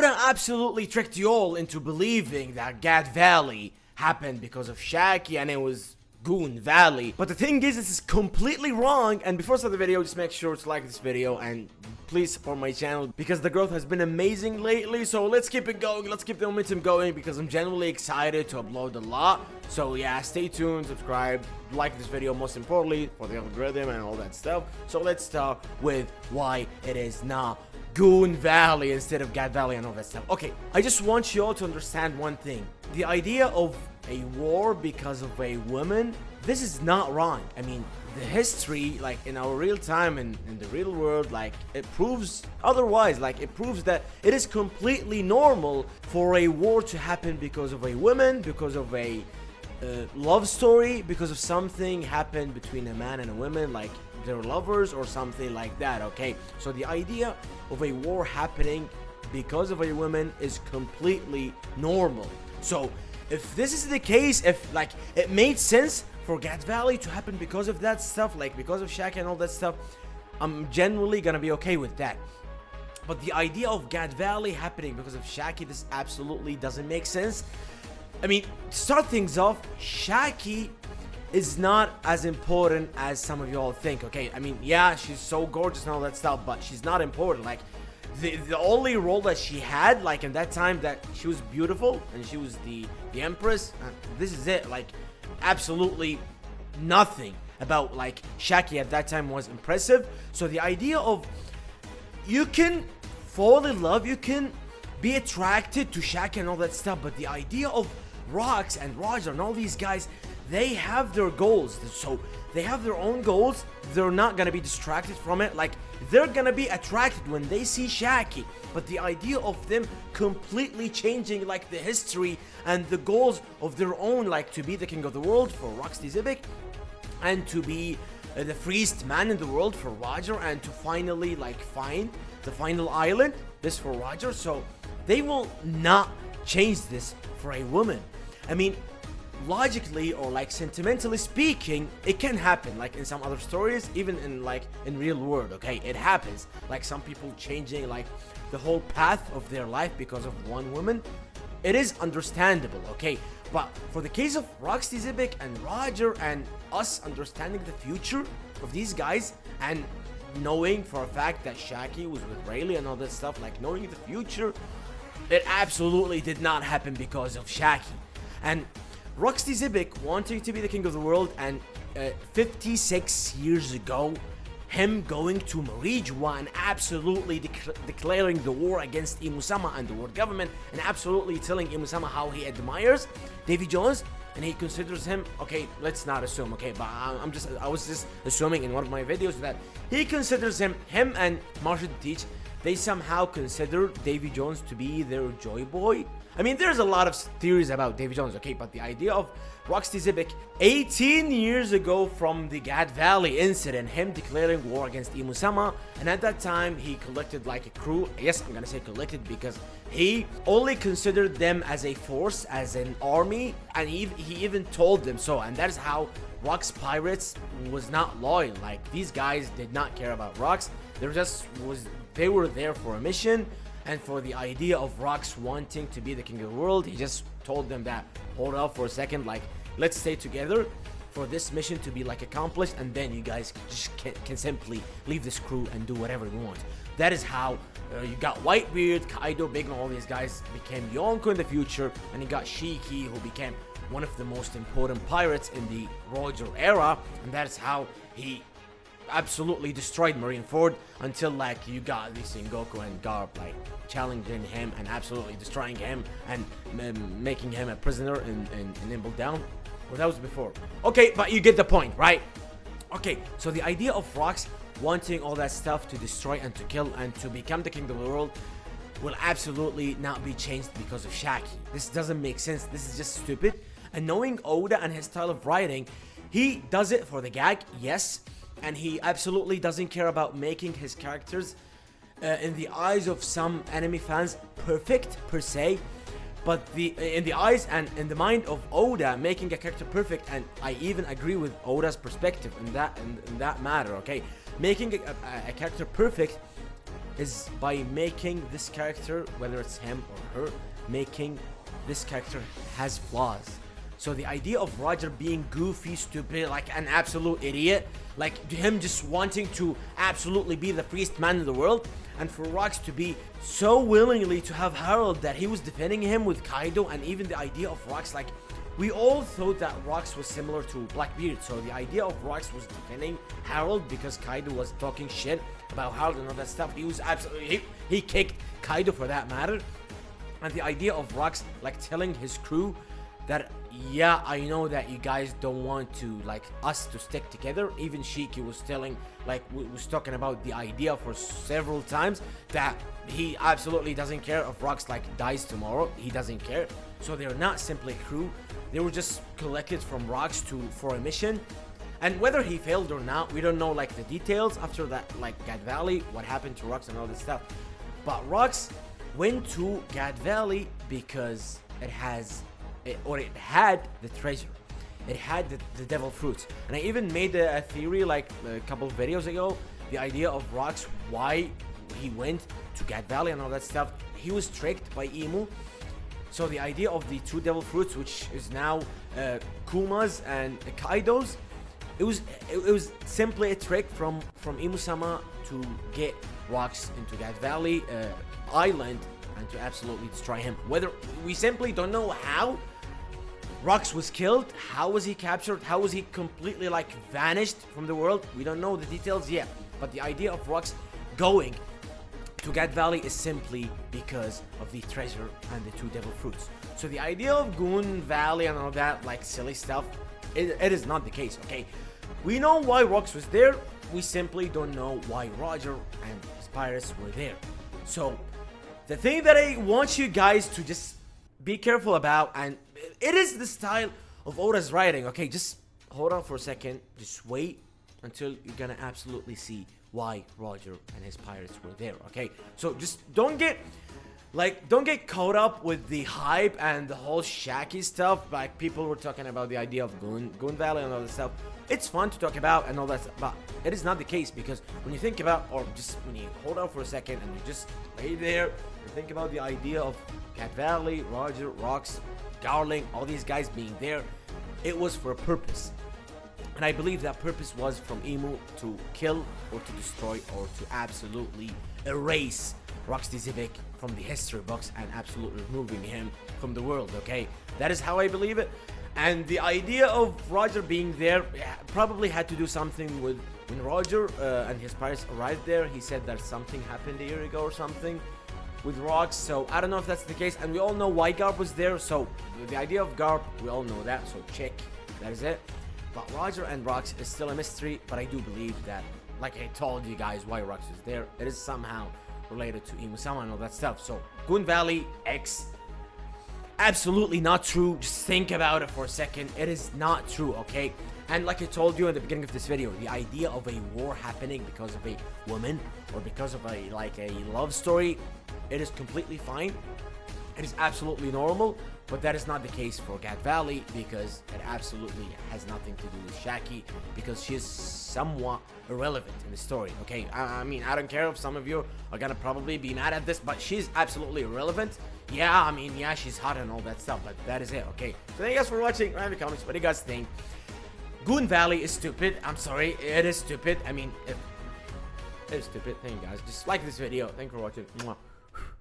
Oda absolutely tricked you all into believing that Gad Valley happened because of Shaki and it was GOON Valley. But the thing is, this is completely wrong. And before I start the video, just make sure to like this video and please support my channel because the growth has been amazing lately. So let's keep it going, let's keep the momentum going because I'm genuinely excited to upload a lot. So yeah, stay tuned, subscribe, like this video, most importantly for the algorithm and all that stuff. So let's start with why it is not GOON Valley instead of Gad Valley and all that stuff. Okay, I just want you all to understand one thing. The idea of a war because of a woman, this is not wrong. I mean, the history, like in our real time and in the real world, like it proves otherwise. Like it proves that it is completely normal for a war to happen because of a woman, because of a love story, because of something happened between a man and a woman, like they're lovers or something like that. Okay, so the idea of a war happening because of a woman is completely normal. So if this is the case, if like it made sense for Gad Valley to happen because of that stuff, like because of Shaki and all that stuff, I'm genuinely gonna be okay with that. But the idea of Gad Valley happening because of Shaki, this absolutely doesn't make sense. I mean, to start things off, Shaki is not as important as some of you all think, okay? I mean, yeah, she's so gorgeous and all that stuff, but she's not important. Like, the only role that she had, like, in that time, that she was beautiful and she was the empress, this is it. Like, absolutely nothing about, like, Shaki at that time was impressive. So the idea of you can fall in love, you can be attracted to Shaki and all that stuff, but the idea of Rox and Roger and all these guys, they have their goals. So they have their own goals. They're not gonna be distracted from it. Like, they're gonna be attracted when they see Shaki, but the idea of them completely changing, like, the history and the goals of their own, like to be the king of the world for Roxy Zibik, and to be the freest man in the world for Roger, and to finally, like, find the final island, this for Roger. So they will not change this for a woman. I mean, logically or like sentimentally speaking, it can happen, like in some other stories, even in like in real world. Okay, it happens, like some people changing like the whole path of their life because of one woman. It is understandable, okay? But for the case of Roxy Zibik and Roger, and us understanding the future of these guys and knowing for a fact that Shaki was with Rayleigh and all that stuff, like knowing the future, it absolutely did not happen because of Shaki. And Roxy Zibik wanting to be the king of the world, and 56 years ago, him going to Marijuana and absolutely declaring the war against Imusama and the world government, and absolutely telling Imusama how he admires Davy Jones, and he considers him, okay, let's not assume, okay, but I was just assuming in one of my videos that he considers him and Marshall Teach, they somehow consider Davy Jones to be their joy boy. I mean, there's a lot of theories about Davy Jones, okay, but the idea of Roxy Zibik 18 years ago from the Gad Valley incident, him declaring war against Imusama, and at that time he collected like a crew. Yes, I'm gonna say collected because he only considered them as a force, as an army, and he even told them so. And that is how Rox Pirates was not loyal. Like, these guys did not care about Rox. They were there for a mission. And for the idea of Rox wanting to be the king of the world, he just told them that, hold up for a second, like, let's stay together for this mission to be like accomplished, and then you guys just can simply leave this crew and do whatever you want. That is how you got Whitebeard, Kaido, Big Mom, all these guys became Yonko in the future, and you got Shiki, who became one of the most important pirates in the Roger era, and that is how he absolutely destroyed Marineford, until like you got Lee Sengoku and Garp like challenging him and absolutely destroying him and making him a prisoner in Nimble Down. Well, that was before. Okay, but you get the point, right? Okay, so the idea of Rox wanting all that stuff to destroy and to kill and to become the king of the world will absolutely not be changed because of Shaki. This doesn't make sense. This is just stupid. And knowing Oda and his style of writing, he does it for the gag, yes, and he absolutely doesn't care about making his characters in the eyes of some anime fans perfect per se, but in the eyes and in the mind of Oda, making a character perfect, and I even agree with Oda's perspective in that matter, okay, making a character perfect is by making this character, whether it's him or her, making this character has flaws. So the idea of Roger being goofy, stupid, like an absolute idiot, like him just wanting to absolutely be the freest man in the world, and for Rox to be so willingly to have Harold that he was defending him with Kaido, and even the idea of Rox, like we all thought that Rox was similar to Blackbeard, so the idea of Rox was defending Harold because Kaido was talking shit about Harold and all that stuff. He was absolutely, he kicked Kaido for that matter. And the idea of Rox like telling his crew that, yeah, I know that you guys don't want to, like, us to stick together. Even Shiki was telling, like, was talking about the idea for several times that he absolutely doesn't care if Rox, like, dies tomorrow. He doesn't care. So they're not simply crew. They were just collected from Rox for a mission. And whether he failed or not, we don't know, like, the details after that, like, Gad Valley, what happened to Rox and all this stuff. But Rox went to Gad Valley because it had the treasure. It had the devil fruits. And I even made a theory like a couple of videos ago, the idea of Rox, why he went to Gad Valley and all that stuff. He was tricked by Emu. So the idea of the two devil fruits, which is now Kuma's and Kaido's, it was simply a trick from Emu-sama to get Rox into Gad Valley Island and to absolutely destroy him. Whether we simply don't know how Rox was killed, how was he captured, how was he completely like vanished from the world, we don't know the details yet. But the idea of Rox going to Gad Valley is simply because of the treasure and the two devil fruits. So the idea of GOON Valley and all that like silly stuff, it is not the case, okay? We know why Rox was there, we simply don't know why Roger and his pirates were there. So the thing that I want you guys to just be careful about, and it is the style of Oda's writing, okay? Just hold on for a second, just wait until you're gonna absolutely see why Roger and his pirates were there, okay? So just don't get caught up with the hype and the whole Shaki stuff. Like people were talking about the idea of GOON Valley and all that stuff. It's fun to talk about and all that stuff, but it is not the case, because when you think about, or just when you hold on for a second and you just lay there and think about the idea of Gad Valley, Roger, Rox, Garling, all these guys being there, it was for a purpose. And I believe that purpose was from Emu to kill or to destroy or to absolutely erase Roxy Zivik from the history books and absolutely removing him from the world, okay? That is how I believe it. And the idea of Roger being there probably had to do something with when Roger and his pirates arrived there. He said that something happened a year ago or something with Rox, so I don't know if that's the case. And we all know why Garp was there, so the idea of Garp, we all know that, so check, that is it. But Roger and Rox is still a mystery, but I do believe that, like I told you guys why Rox is there, it is somehow related to Emu-sama and all that stuff. So GOON Valley X, absolutely not true. Just think about it for a second. It is not true, okay? And like I told you in the beginning of this video, the idea of a war happening because of a woman or because of a love story, it is completely fine. It is absolutely normal, but that is not the case for Gad Valley, because it absolutely has nothing to do with Shaki, because she is somewhat irrelevant in the story, okay? I mean, I don't care if some of you are gonna probably be mad at this, but she's absolutely irrelevant. Yeah, I mean, yeah, she's hot and all that stuff, but that is it, okay? So thank you guys for watching. Write in the comments, what do you guys think? GOON Valley is stupid. I'm sorry, it is stupid. I mean, it is stupid. Thank you guys. Just like this video. Thank you for watching. Mwah.